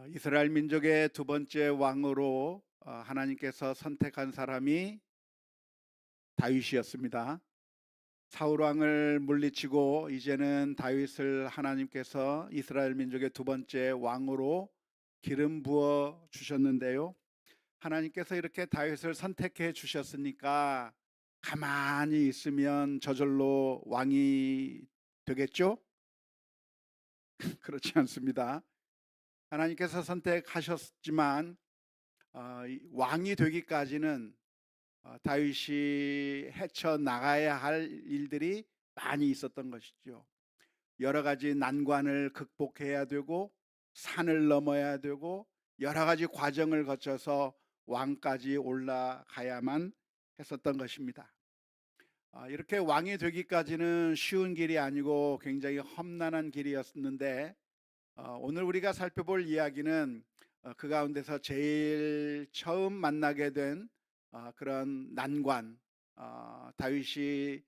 이스라엘 민족의 두 번째 왕으로 하나님께서 선택한 사람이 다윗이었습니다. 사울 왕을 물리치고 이제는 다윗을 하나님께서 이스라엘 민족의 두 번째 왕으로 기름 부어 주셨는데요. 하나님께서 이렇게 다윗을 선택해 주셨으니까 가만히 있으면 저절로 왕이 되겠죠? 그렇지 않습니다. 하나님께서 선택하셨지만 왕이 되기까지는 다윗이 헤쳐나가야 할 일들이 많이 있었던 것이죠. 여러 가지 난관을 극복해야 되고 산을 넘어야 되고 여러 가지 과정을 거쳐서 왕까지 올라가야만 했었던 것입니다. 이렇게 왕이 되기까지는 쉬운 길이 아니고 굉장히 험난한 길이었는데 오늘 우리가 살펴볼 이야기는 그 가운데서 제일 처음 만나게 된 그런 난관, 다윗이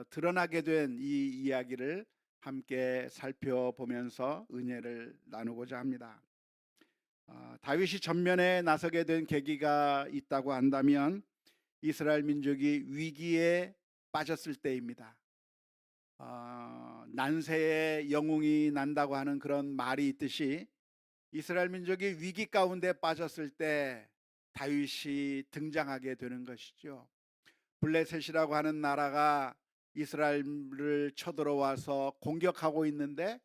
드러나게 된 이 이야기를 함께 살펴보면서 은혜를 나누고자 합니다. 다윗이 전면에 나서게 된 계기가 있다고 한다면 이스라엘 민족이 위기에 빠졌을 때입니다. 난세에 영웅이 난다고 하는 그런 말이 있듯이 이스라엘 민족이 위기 가운데 빠졌을 때 다윗이 등장하게 되는 것이죠. 블레셋이라고 하는 나라가 이스라엘을 쳐들어와서 공격하고 있는데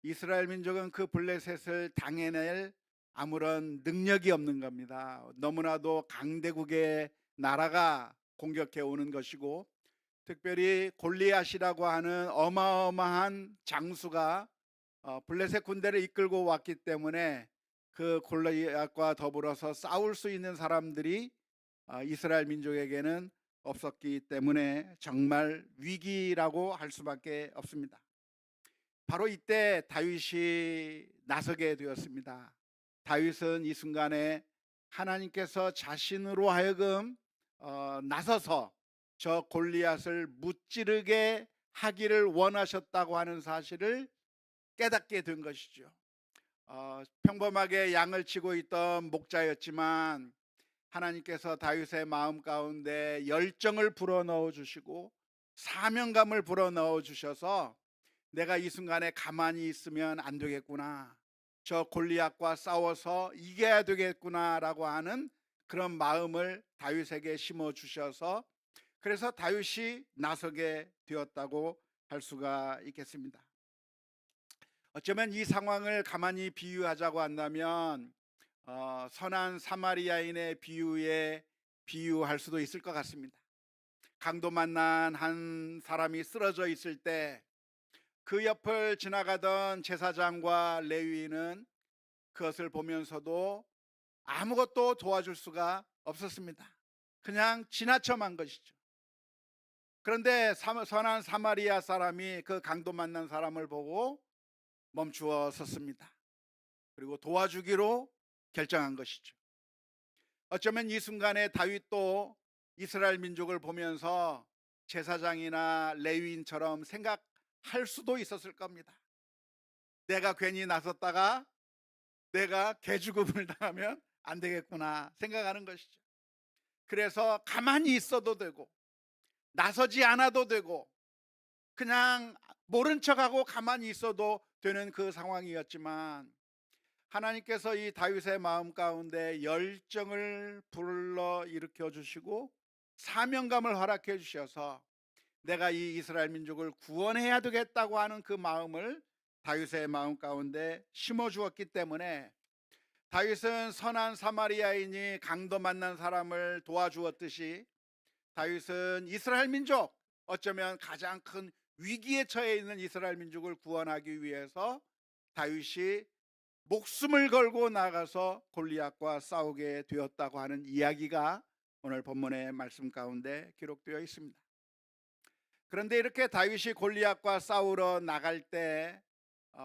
이스라엘 민족은 그 블레셋을 당해낼 아무런 능력이 없는 겁니다. 너무나도 강대국의 나라가 공격해 오는 것이고, 특별히 골리앗이라고 하는 어마어마한 장수가 블레셋 군대를 이끌고 왔기 때문에 그 골리앗과 더불어서 싸울 수 있는 사람들이 이스라엘 민족에게는 없었기 때문에 정말 위기라고 할 수밖에 없습니다. 바로 이때 다윗이 나서게 되었습니다. 다윗은 이 순간에 하나님께서 자신으로 하여금 나서서 저 골리앗을 무찌르게 하기를 원하셨다고 하는 사실을 깨닫게 된 것이죠. 평범하게 양을 치고 있던 목자였지만 하나님께서 다윗의 마음 가운데 열정을 불어넣어 주시고 사명감을 불어넣어 주셔서 내가 이 순간에 가만히 있으면 안 되겠구나, 저 골리앗과 싸워서 이겨야 되겠구나라고 하는 그런 마음을 다윗에게 심어 주셔서 그래서 다윗이 나서게 되었다고 할 수가 있겠습니다. 어쩌면 이 상황을 가만히 비유하자고 한다면 선한 사마리아인의 비유에 비유할 수도 있을 것 같습니다. 강도 만난 한 사람이 쓰러져 있을 때 그 옆을 지나가던 제사장과 레위인은 그것을 보면서도 아무것도 도와줄 수가 없었습니다. 그냥 지나쳐만 것이죠. 그런데 선한 사마리아 사람이 그 강도 만난 사람을 보고 멈추어 섰습니다. 그리고 도와주기로 결정한 것이죠. 어쩌면 이 순간에 다윗도 이스라엘 민족을 보면서 제사장이나 레위인처럼 생각할 수도 있었을 겁니다. 내가 괜히 나섰다가 내가 개죽음을 당하면 안 되겠구나 생각하는 것이죠. 그래서 가만히 있어도 되고 나서지 않아도 되고 그냥 모른 척하고 가만히 있어도 되는 그 상황이었지만 하나님께서 이 다윗의 마음 가운데 열정을 불러 일으켜 주시고 사명감을 허락해 주셔서 내가 이 이스라엘 민족을 구원해야 되겠다고 하는 그 마음을 다윗의 마음 가운데 심어 주었기 때문에 다윗은 선한 사마리아인이 강도 만난 사람을 도와주었듯이 다윗은 이스라엘 민족, 어쩌면 가장 큰 위기에 처해 있는 이스라엘 민족을 구원하기 위해서 다윗이 목숨을 걸고 나가서 골리앗과 싸우게 되었다고 하는 이야기가 오늘 본문의 말씀 가운데 기록되어 있습니다. 그런데 이렇게 다윗이 골리앗과 싸우러 나갈 때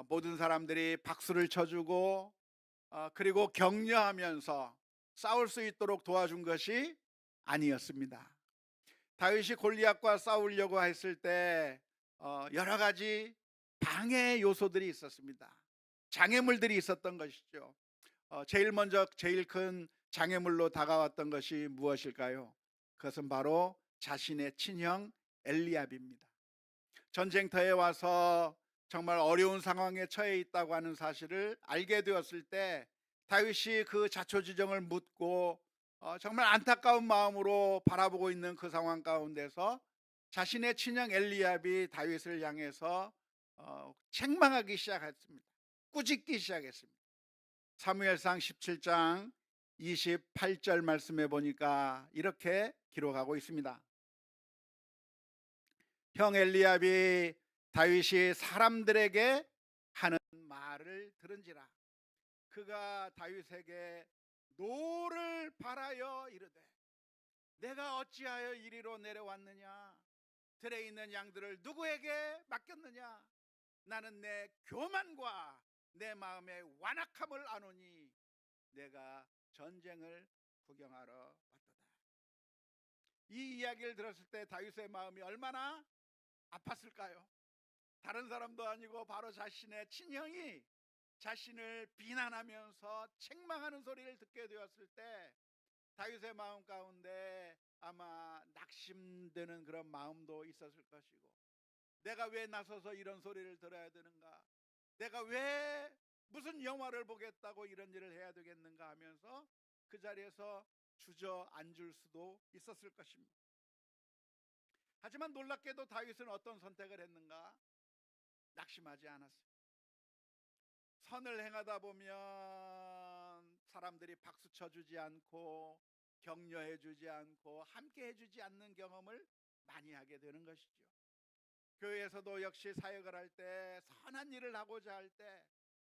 모든 사람들이 박수를 쳐주고 그리고 격려하면서 싸울 수 있도록 도와준 것이 아니었습니다. 다윗이 골리앗과 싸우려고 했을 때 여러 가지 방해 요소들이 있었습니다. 장애물들이 있었던 것이죠. 제일 먼저 제일 큰 장애물로 다가왔던 것이 무엇일까요? 그것은 바로 자신의 친형 엘리압입니다. 전쟁터에 와서 정말 어려운 상황에 처해 있다고 하는 사실을 알게 되었을 때 다윗이 그 자초지종을 묻고 정말 안타까운 마음으로 바라보고 있는 그 상황 가운데서 자신의 친형 엘리압이 다윗을 향해서 책망하기 시작했습니다. 꾸짖기 시작했습니다. 사무엘상 17장 28절 말씀에 보니까 이렇게 기록하고 있습니다. 형 엘리압이 다윗이 사람들에게 하는 말을 들은지라 그가 다윗에게 노를 바라여 이르되 내가 어찌하여 이리로 내려왔느냐 들에 있는 양들을 누구에게 맡겼느냐 나는 내 교만과 내 마음의 완악함을 아노니 내가 전쟁을 구경하러 왔도다. 이 이야기를 들었을 때 다윗의 마음이 얼마나 아팠을까요? 다른 사람도 아니고 바로 자신의 친형이 자신을 비난하면서 책망하는 소리를 듣게 되었을 때 다윗의 마음 가운데 아마 낙심되는 그런 마음도 있었을 것이고 내가 왜 나서서 이런 소리를 들어야 되는가, 내가 왜 무슨 영화를 보겠다고 이런 일을 해야 되겠는가 하면서 그 자리에서 주저앉을 수도 있었을 것입니다. 하지만 놀랍게도 다윗은 어떤 선택을 했는가? 낙심하지 않았습니다. 선을 행하다 보면 사람들이 박수 쳐주지 않고 격려해주지 않고 함께해주지 않는 경험을 많이 하게 되는 것이죠. 교회에서도 역시 사역을 할 때 선한 일을 하고자 할 때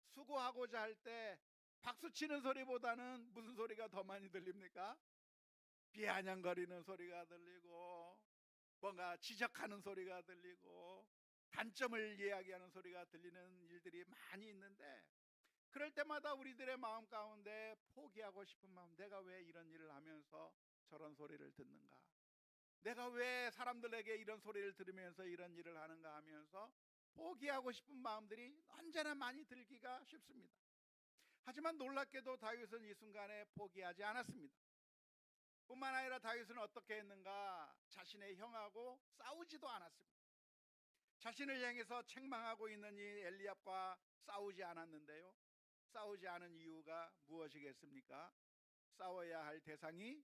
수고하고자 할 때 박수 치는 소리보다는 무슨 소리가 더 많이 들립니까? 비아냥거리는 소리가 들리고 뭔가 지적하는 소리가 들리고 단점을 이야기하는 소리가 들리는 일들이 많이 있는데 그럴 때마다 우리들의 마음 가운데 포기하고 싶은 마음, 내가 왜 이런 일을 하면서 저런 소리를 듣는가, 내가 왜 사람들에게 이런 소리를 들으면서 이런 일을 하는가 하면서 포기하고 싶은 마음들이 언제나 많이 들기가 쉽습니다. 하지만 놀랍게도 다윗은 이 순간에 포기하지 않았습니다. 뿐만 아니라 다윗은 어떻게 했는가? 자신의 형하고 싸우지도 않았습니다. 자신을 향해서 책망하고 있는 이 엘리압과 싸우지 않았는데요, 싸우지 않은 이유가 무엇이겠습니까? 싸워야 할 대상이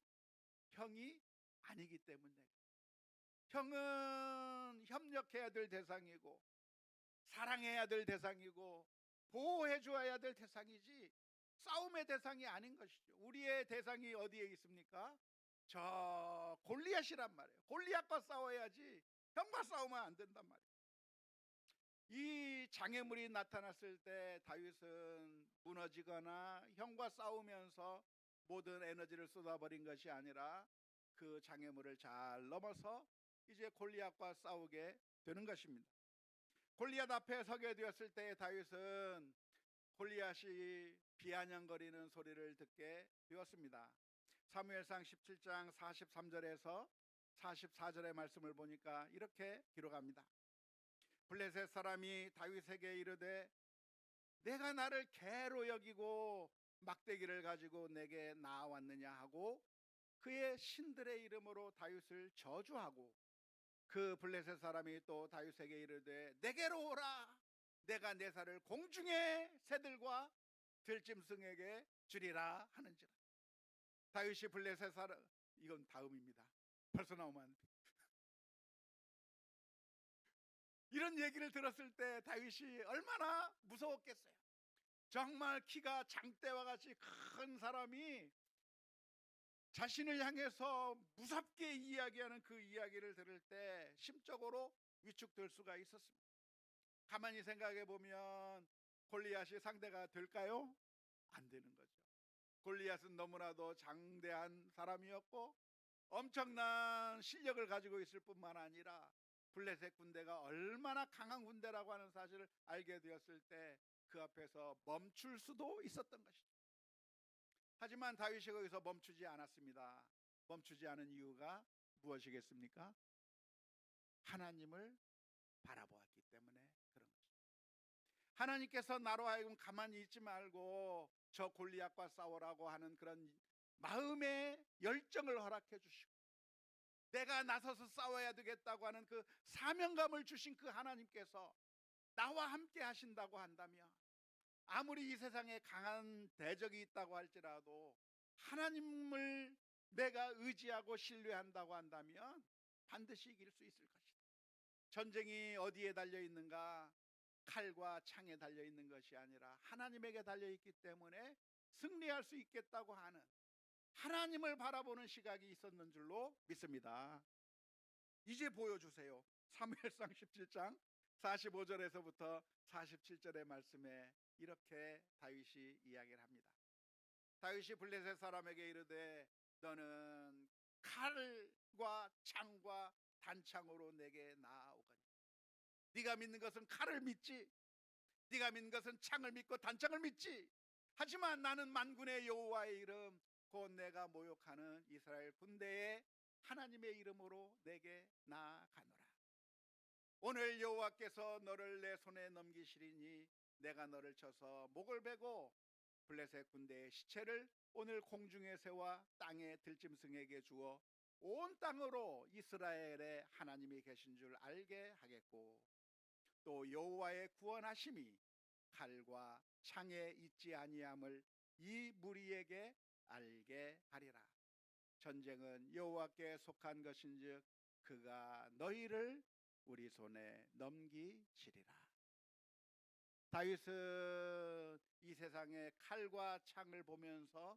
형이 아니기 때문에. 형은 협력해야 될 대상이고 사랑해야 될 대상이고 보호해 주어야 될 대상이지 싸움의 대상이 아닌 것이죠. 우리의 대상이 어디에 있습니까? 저 골리앗이란 말이에요. 골리앗과 싸워야지 형과 싸우면 안 된단 말이에요. 이 장애물이 나타났을 때 다윗은 무너지거나 형과 싸우면서 모든 에너지를 쏟아버린 것이 아니라 그 장애물을 잘 넘어서 이제 골리앗과 싸우게 되는 것입니다. 골리앗 앞에 서게 되었을 때 다윗은 골리앗이 비아냥거리는 소리를 듣게 되었습니다. 사무엘상 17장 43절에서 44절의 말씀을 보니까 이렇게 기록합니다. 블레셋 사람이 다윗에게 이르되 내가 나를 개로 여기고 막대기를 가지고 내게 나왔느냐 하고 그의 신들의 이름으로 다윗을 저주하고 그 블레셋 사람이 또 다윗에게 이르되 내게로 오라 내가 내 살을 공중의 새들과 들짐승에게 주리라 하는지라. 다윗이 블레셋 사람, 이건 다음입니다. 벌써 나오면 안 돼. 이런 얘기를 들었을 때 다윗이 얼마나 무서웠겠어요. 정말 키가 장대와 같이 큰 사람이 자신을 향해서 무섭게 이야기하는 그 이야기를 들을 때 심적으로 위축될 수가 있었습니다. 가만히 생각해 보면 골리앗이 상대가 될까요? 안 되는 거죠. 골리앗은 너무나도 장대한 사람이었고 엄청난 실력을 가지고 있을 뿐만 아니라 블레셋 군대가 얼마나 강한 군대라고 하는 사실을 알게 되었을 때 그 앞에서 멈출 수도 있었던 것이죠. 하지만 다윗이 거기서 멈추지 않았습니다. 멈추지 않은 이유가 무엇이겠습니까? 하나님을 바라보았기 때문에 그런 것입니다. 하나님께서 나로 하여금 가만히 있지 말고 저 골리앗과 싸우라고 하는 그런 마음의 열정을 허락해 주시고, 내가 나서서 싸워야 되겠다고 하는 그 사명감을 주신 그 하나님께서 나와 함께 하신다고 한다면, 아무리 이 세상에 강한 대적이 있다고 할지라도 하나님을 내가 의지하고 신뢰한다고 한다면 반드시 이길 수 있을 것이다. 전쟁이 어디에 달려 있는가? 칼과 창에 달려 있는 것이 아니라 하나님에게 달려 있기 때문에 승리할 수 있겠다고 하는 하나님을 바라보는 시각이 있었는 줄로 믿습니다. 이제 보여주세요. 사무엘상 17장 45절에서부터 47절의 말씀에 이렇게 다윗이 이야기를 합니다. 다윗이 블레셋 사람에게 이르되 너는 칼과 창과 단창으로 내게 나아오거니, 네가 믿는 것은 칼을 믿지, 네가 믿는 것은 창을 믿고 단창을 믿지. 하지만 나는 만군의 여호와의 이름 곧 내가 모욕하는 이스라엘 군대의 하나님의 이름으로 내게 나아가노라. 오늘 여호와께서 너를 내 손에 넘기시리니 내가 너를 쳐서 목을 베고 블레셋 군대의 시체를 오늘 공중에 세워 땅의 들짐승에게 주어 온 땅으로 이스라엘의 하나님이 계신 줄 알게 하겠고, 또 여호와의 구원하심이 칼과 창에 있지 아니함을 이 무리에게 알게 하리라. 전쟁은 여호와께 속한 것인즉 그가 너희를 우리 손에 넘기시리라. 다윗은 이 세상의 칼과 창을 보면서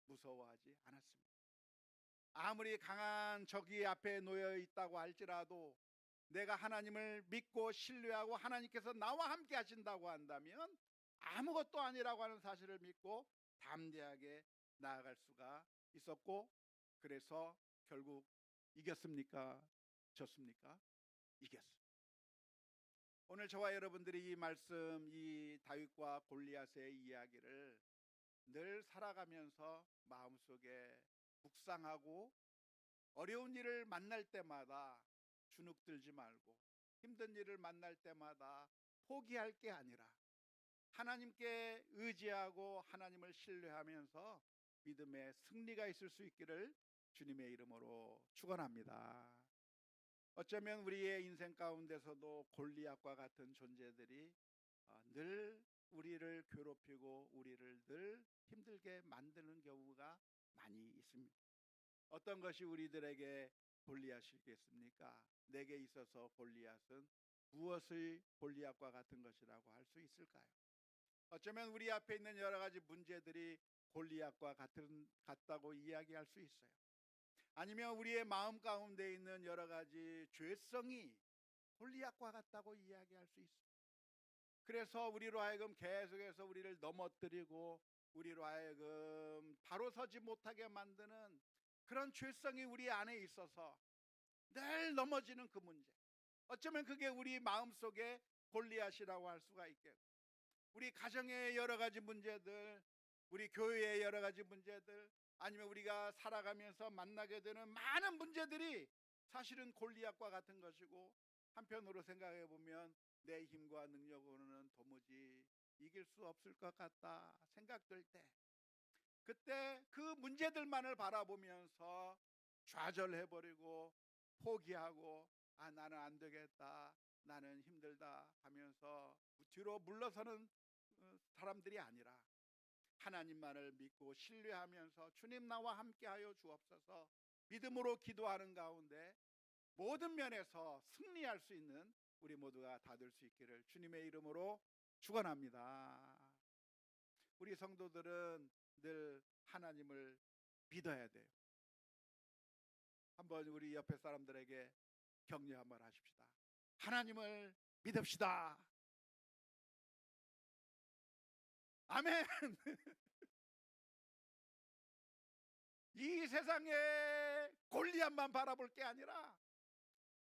무서워하지 않았습니다. 아무리 강한 적이 앞에 놓여 있다고 할지라도 내가 하나님을 믿고 신뢰하고 하나님께서 나와 함께 하신다고 한다면 아무것도 아니라고 하는 사실을 믿고 담대하게 나아갈 수가 있었고, 그래서 결국 이겼습니까? 졌습니까? 이겼습니다. 오늘 저와 여러분들이 이 말씀, 이 다윗과 골리앗의 이야기를 늘 살아가면서 마음속에 묵상하고 어려운 일을 만날 때마다 주눅들지 말고 힘든 일을 만날 때마다 포기할 게 아니라 하나님께 의지하고 하나님을 신뢰하면서 믿음의 승리가 있을 수 있기를 주님의 이름으로 축원합니다. 어쩌면 우리의 인생 가운데서도 골리앗과 같은 존재들이 늘 우리를 괴롭히고 우리를 늘 힘들게 만드는 경우가 많이 있습니다. 어떤 것이 우리들에게 골리앗이겠습니까? 내게 있어서 골리앗은 무엇의 골리앗과 같은 것이라고 할 수 있을까요? 어쩌면 우리 앞에 있는 여러 가지 문제들이 골리앗과 같다고 이야기할 수 있어요. 아니면 우리의 마음 가운데 있는 여러 가지 죄성이 골리앗과 같다고 이야기할 수 있어요. 그래서 우리로 하여금 계속해서 우리를 넘어뜨리고 우리로 하여금 바로 서지 못하게 만드는 그런 죄성이 우리 안에 있어서 늘 넘어지는 그 문제, 어쩌면 그게 우리 마음속에 골리앗이라고 할 수가 있겠고, 우리 가정의 여러 가지 문제들, 우리 교회의 여러 가지 문제들, 아니면 우리가 살아가면서 만나게 되는 많은 문제들이 사실은 골리앗과 같은 것이고, 한편으로 생각해 보면 내 힘과 능력으로는 도무지 이길 수 없을 것 같다 생각될 때, 그때 그 문제들만을 바라보면서 좌절해버리고 포기하고 나는 안 되겠다, 나는 힘들다 하면서 뒤로 물러서는 사람들이 아니라 하나님만을 믿고 신뢰하면서 주님 나와 함께하여 주옵소서 믿음으로 기도하는 가운데 모든 면에서 승리할 수 있는 우리 모두가 다 될 수 있기를 주님의 이름으로 축원합니다. 우리 성도들은 늘 하나님을 믿어야 돼요. 한번 우리 옆에 사람들에게 격려 한번 하십시다. 하나님을 믿읍시다. 아멘. 이 세상에 골리앗만 바라볼 게 아니라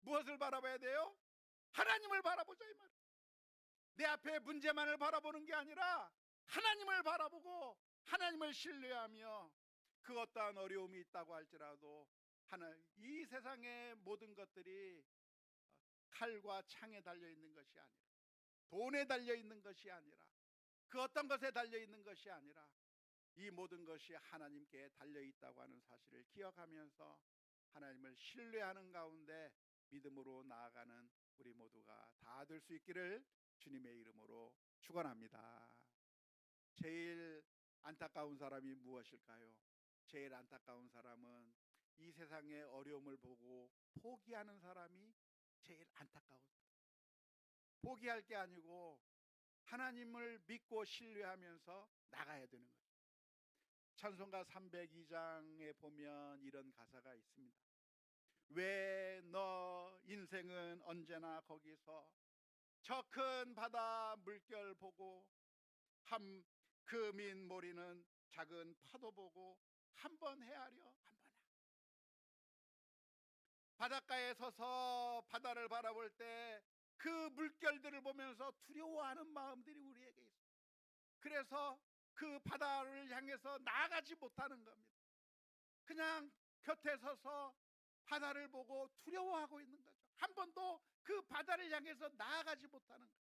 무엇을 바라봐야 돼요? 하나님을 바라보자 이 말이에요. 내 앞에 문제만을 바라보는 게 아니라 하나님을 바라보고 하나님을 신뢰하며 그 어떠한 어려움이 있다고 할지라도 이 세상의 모든 것들이 칼과 창에 달려 있는 것이 아니라 돈에 달려 있는 것이 아니라, 그 어떤 것에 달려 있는 것이 아니라 이 모든 것이 하나님께 달려 있다고 하는 사실을 기억하면서 하나님을 신뢰하는 가운데 믿음으로 나아가는 우리 모두가 다 될 수 있기를 주님의 이름으로 축원합니다. 제일 안타까운 사람이 무엇일까요? 제일 안타까운 사람은 이 세상의 어려움을 보고 포기하는 사람이 제일 안타까운 사람. 포기할 게 아니고 하나님을 믿고 신뢰하면서 나가야 되는 거예요. 찬송가 302장에 보면 이런 가사가 있습니다. 왜 너 인생은 언제나 거기서 저 큰 바다 물결 보고 그 민머리는 작은 파도 보고 한 번 헤아려 한 번 바닷가에 서서 바다를 바라볼 때 그 물결들을 보면서 두려워하는 마음들이 우리에게 있어요. 그래서 그 바다를 향해서 나아가지 못하는 겁니다. 그냥 곁에 서서 바다를 보고 두려워하고 있는 거죠. 한 번도 그 바다를 향해서 나아가지 못하는 거예요.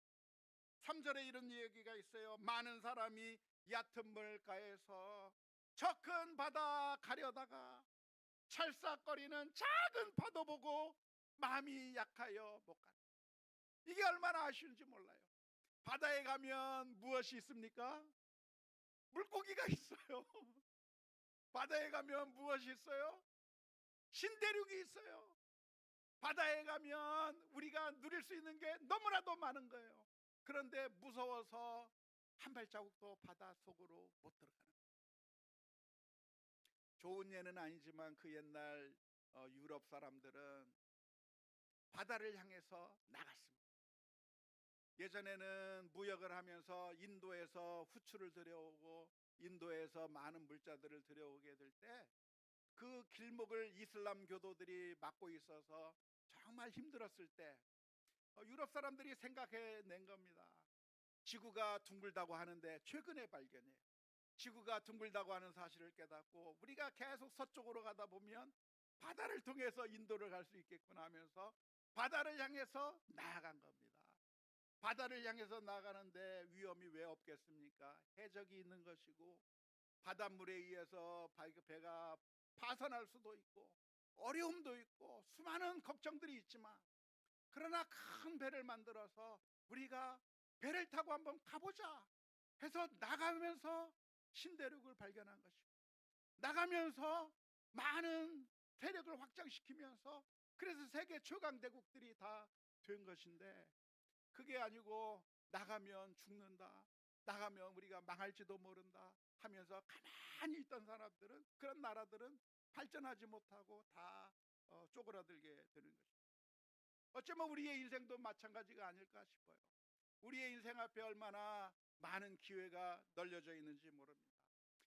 3절에 이런 얘기가 있어요. 많은 사람이 얕은 물가에서 저 큰 바다 가려다가 찰싹거리는 작은 파도 보고 마음이 약하여 못 간다. 이게 얼마나 아쉬운지 몰라요. 바다에 가면 무엇이 있습니까? 물고기가 있어요. 바다에 가면 무엇이 있어요? 신대륙이 있어요. 바다에 가면 우리가 누릴 수 있는 게 너무나도 많은 거예요. 그런데 무서워서 한 발자국도 바다 속으로 못 들어가는 거예요. 좋은 예는 아니지만 그 옛날 유럽 사람들은 바다를 향해서 나갔습니다. 예전에는 무역을 하면서 인도에서 후추를 들여오고 인도에서 많은 물자들을 들여오게 될 때 그 길목을 이슬람 교도들이 막고 있어서 정말 힘들었을 때 유럽 사람들이 생각해낸 겁니다. 지구가 둥글다고 하는데 최근에 발견해요. 지구가 둥글다고 하는 사실을 깨닫고 우리가 계속 서쪽으로 가다 보면 바다를 통해서 인도를 갈 수 있겠구나 하면서 바다를 향해서 나아간 겁니다. 바다를 향해서 나가는데 위험이 왜 없겠습니까? 해적이 있는 것이고 바닷물에 의해서 배가 파손할 수도 있고 어려움도 있고 수많은 걱정들이 있지만, 그러나 큰 배를 만들어서 우리가 배를 타고 한번 가보자 해서 나가면서 신대륙을 발견한 것이고, 나가면서 많은 세력을 확장시키면서 그래서 세계 최강 대국들이 다 된 것인데, 그게 아니고 나가면 죽는다, 나가면 우리가 망할지도 모른다 하면서 가만히 있던 사람들은, 그런 나라들은 발전하지 못하고 다 쪼그라들게 되는 것입니다. 어쩌면 우리의 인생도 마찬가지가 아닐까 싶어요. 우리의 인생 앞에 얼마나 많은 기회가 널려져 있는지 모릅니다.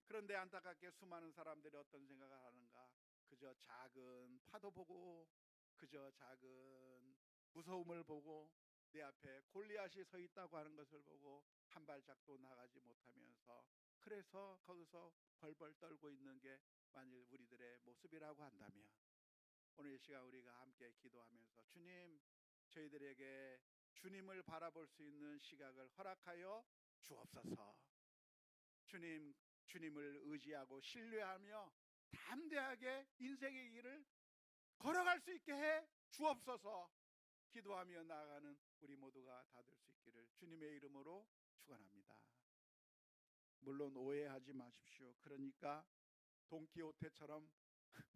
그런데 안타깝게 수많은 사람들이 어떤 생각을 하는가? 그저 작은 파도 보고, 그저 작은 무서움을 보고, 내 앞에 골리앗이 서 있다고 하는 것을 보고 한 발짝도 나가지 못하면서, 그래서 거기서 벌벌 떨고 있는 게 만일 우리들의 모습이라고 한다면, 오늘 이 시간 우리가 함께 기도하면서 주님, 저희들에게 주님을 바라볼 수 있는 시각을 허락하여 주옵소서. 주님을 의지하고 신뢰하며 담대하게 인생의 길을 걸어갈 수 있게 해 주옵소서. 기도하며 나아가는 우리 모두가 다 될 수 있기를 주님의 이름으로 축원합니다. 물론 오해하지 마십시오. 그러니까 돈키호테처럼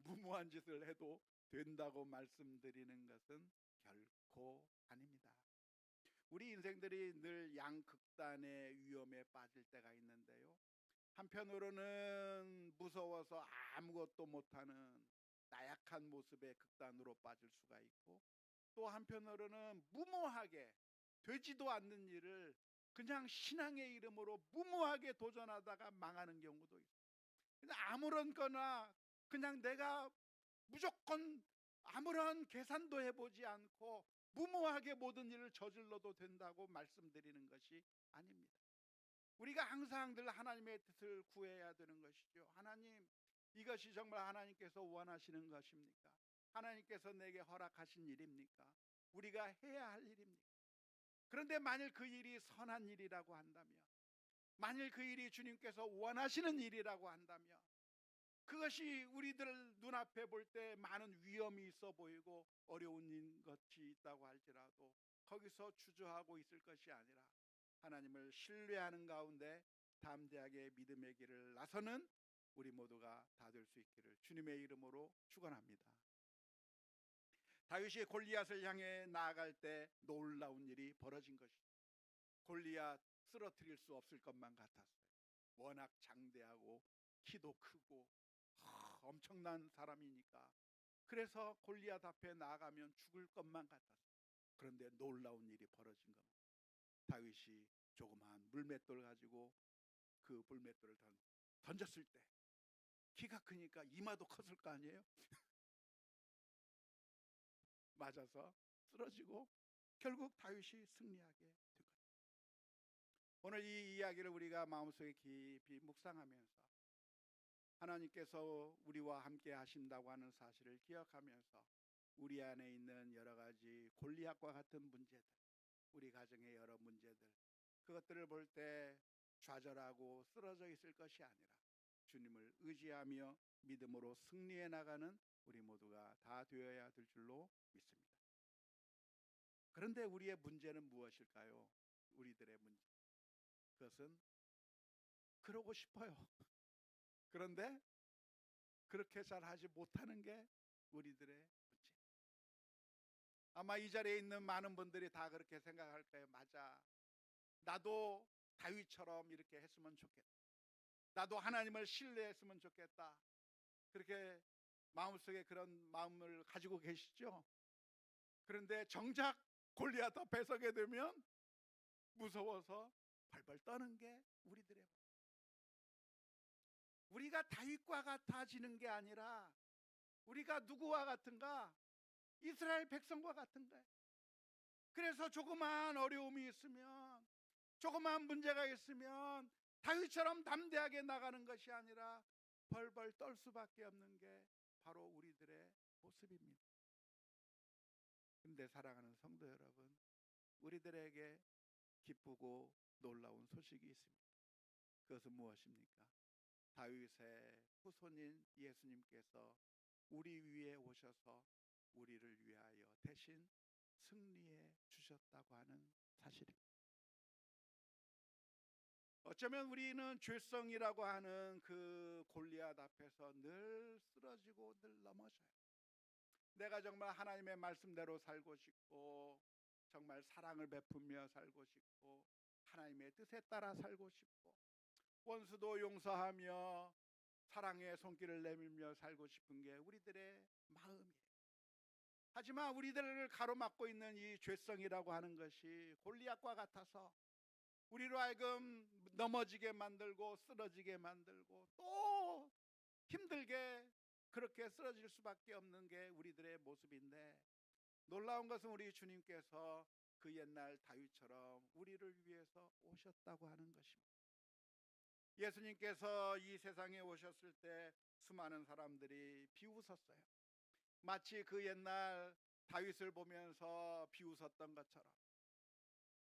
무모한 짓을 해도 된다고 말씀드리는 것은 결코 아닙니다. 우리 인생들이 늘 양극단의 위험에 빠질 때가 있는데요, 한편으로는 무서워서 아무것도 못하는 나약한 모습의 극단으로 빠질 수가 있고, 또 한편으로는 무모하게 되지도 않는 일을 그냥 신앙의 이름으로 무모하게 도전하다가 망하는 경우도 있어요. 그냥 아무런 거나 그냥 내가 무조건 아무런 계산도 해보지 않고 무모하게 모든 일을 저질러도 된다고 말씀드리는 것이 아닙니다. 우리가 항상 늘 하나님의 뜻을 구해야 되는 것이죠. 하나님, 이것이 정말 하나님께서 원하시는 것입니까? 하나님께서 내게 허락하신 일입니까? 우리가 해야 할 일입니까? 그런데 만일 그 일이 선한 일이라고 한다면, 만일 그 일이 주님께서 원하시는 일이라고 한다면, 그것이 우리들 눈앞에 볼 때 많은 위험이 있어 보이고 어려운 일 것이 있다고 할지라도 거기서 주저하고 있을 것이 아니라 하나님을 신뢰하는 가운데 담대하게 믿음의 길을 나서는 우리 모두가 다 될 수 있기를 주님의 이름으로 축원합니다. 다윗이 골리앗을 향해 나아갈 때 놀라운 일이 벌어진 것이죠. 골리앗 쓰러뜨릴 수 없을 것만 같았어요. 워낙 장대하고 키도 크고 엄청난 사람이니까. 그래서 골리앗 앞에 나아가면 죽을 것만 같았어요. 그런데 놀라운 일이 벌어진 겁니다. 다윗이 조그마한 물맷돌 가지고 그 물맷돌을 던졌을 때 키가 크니까 이마도 컸을 거 아니에요? 맞아서 쓰러지고 결국 다윗이 승리하게 된 거예요. 오늘 이 이야기를 우리가 마음속에 깊이 묵상하면서 하나님께서 우리와 함께 하신다고 하는 사실을 기억하면서 우리 안에 있는 여러 가지 골리앗과 같은 문제들, 우리 가정의 여러 문제들, 그것들을 볼 때 좌절하고 쓰러져 있을 것이 아니라 주님을 의지하며 믿음으로 승리해 나가는 우리 모두가 다 되어야 될 줄로 믿습니다. 그런데 우리의 문제는 무엇일까요? 우리들의 문제, 그것은 그러고 싶어요. 그런데 그렇게 잘 하지 못하는 게 우리들의 문제. 아마 이 자리에 있는 많은 분들이 다 그렇게 생각할 거예요. 맞아, 나도 다윗처럼 이렇게 했으면 좋겠다. 나도 하나님을 신뢰했으면 좋겠다. 그렇게 마음속에 그런 마음을 가지고 계시죠? 그런데 정작 골리앗 앞에 서게 되면 무서워서 벌벌 떠는 게 우리들의 문제. 우리가 다윗과 같아지는 게 아니라 우리가 누구와 같은가? 이스라엘 백성과 같은 거예요. 그래서 조그마한 어려움이 있으면, 조그마한 문제가 있으면 다윗처럼 담대하게 나가는 것이 아니라 벌벌 떨 수밖에 없는 게 바로 우리들의 모습입니다. 그런데 사랑하는 성도 여러분, 우리들에게 기쁘고 놀라운 소식이 있습니다. 그것은 무엇입니까? 다윗의 후손인 예수님께서 우리 위에 오셔서 우리를 위하여 대신 승리해 주셨다고 하는 사실입니다. 어쩌면 우리는 죄성이라고 하는 그 골리앗 앞에서 늘 쓰러지고 늘 넘어져요. 내가 정말 하나님의 말씀대로 살고 싶고, 정말 사랑을 베풀며 살고 싶고, 하나님의 뜻에 따라 살고 싶고, 원수도 용서하며 사랑의 손길을 내밀며 살고 싶은 게 우리들의 마음이에요. 하지만 우리들을 가로막고 있는 이 죄성이라고 하는 것이 골리앗과 같아서 우리로 하여금 넘어지게 만들고 쓰러지게 만들고 또 힘들게 그렇게 쓰러질 수밖에 없는 게 우리들의 모습인데, 놀라운 것은 우리 주님께서 그 옛날 다윗처럼 우리를 위해서 오셨다고 하는 것입니다. 예수님께서 이 세상에 오셨을 때 수많은 사람들이 비웃었어요. 마치 그 옛날 다윗을 보면서 비웃었던 것처럼,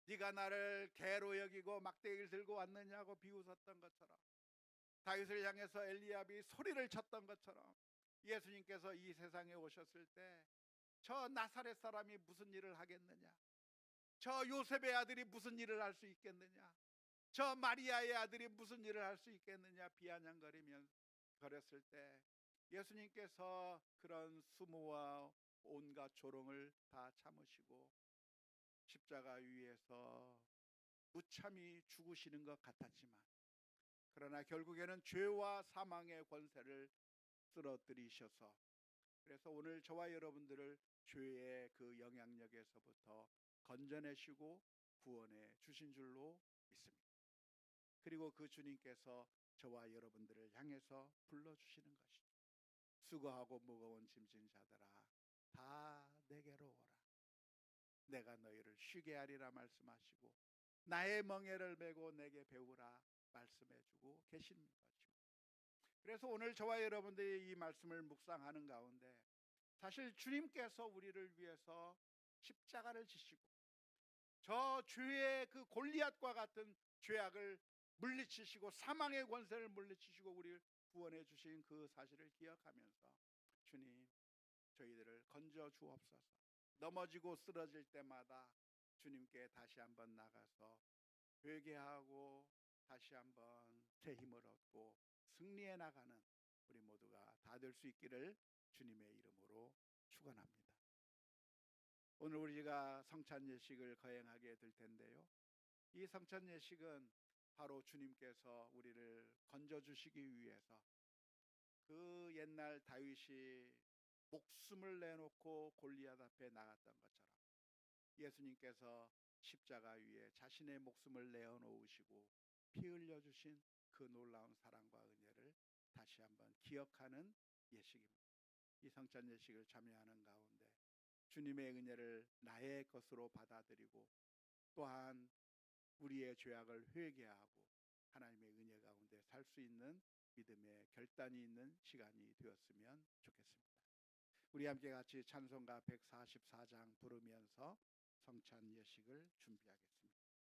네가 나를 개로 여기고 막대기를 들고 왔느냐고 비웃었던 것처럼, 다윗을 향해서 엘리압이 소리를 쳤던 것처럼, 예수님께서 이 세상에 오셨을 때 저 나사렛 사람이 무슨 일을 하겠느냐, 저 요셉의 아들이 무슨 일을 할 수 있겠느냐, 저 마리아의 아들이 무슨 일을 할 수 있겠느냐 비아냥거리면 거렸을 때 예수님께서 그런 수모와 온갖 조롱을 다 참으시고 십자가 위에서 무참히 죽으시는 것 같았지만, 그러나 결국에는 죄와 사망의 권세를 쓰러뜨리셔서, 그래서 오늘 저와 여러분들을 죄의 그 영향력에서부터 건져내시고 구원해 주신 줄로 믿습니다. 그리고 그 주님께서 저와 여러분들을 향해서 불러주시는 것이죠. 수고하고 무거운 짐진 자들아 다 내게로 오라, 내가 너희를 쉬게 하리라 말씀하시고 나의 멍에를 메고 내게 배우라 말씀해주고 계시는 것입니다. 그래서 오늘 저와 여러분들이 이 말씀을 묵상하는 가운데 사실 주님께서 우리를 위해서 십자가를 지시고 저 죄의 그 골리앗과 같은 죄악을 물리치시고 사망의 권세를 물리치시고 우리를 구원해 주신 그 사실을 기억하면서 주님 저희들을 건져 주옵소서. 넘어지고 쓰러질 때마다 주님께 다시 한번 나가서 회개하고 다시 한번 새 힘을 얻고 승리해 나가는 우리 모두가 다 될 수 있기를 주님의 이름으로 축원합니다. 오늘 우리가 성찬 예식을 거행하게 될 텐데요. 이 성찬 예식은 바로 주님께서 우리를 건져 주시기 위해서 그 옛날 다윗이 목숨을 내놓고 골리앗 앞에 나갔던 것처럼 예수님께서 십자가 위에 자신의 목숨을 내어놓으시고 피 흘려 주신 그 놀라운 사랑과 은혜를 다시 한번 기억하는 예식입니다. 이 성찬 예식을 참여하는 가운데 주님의 은혜를 나의 것으로 받아들이고 또한 우리의 죄악을 회개하고 하나님의 은혜 가운데 살 수 있는 믿음의 결단이 있는 시간이 되었으면 좋겠습니다. 우리 함께 같이 찬송가 144장 부르면서 성찬 예식을 준비하겠습니다.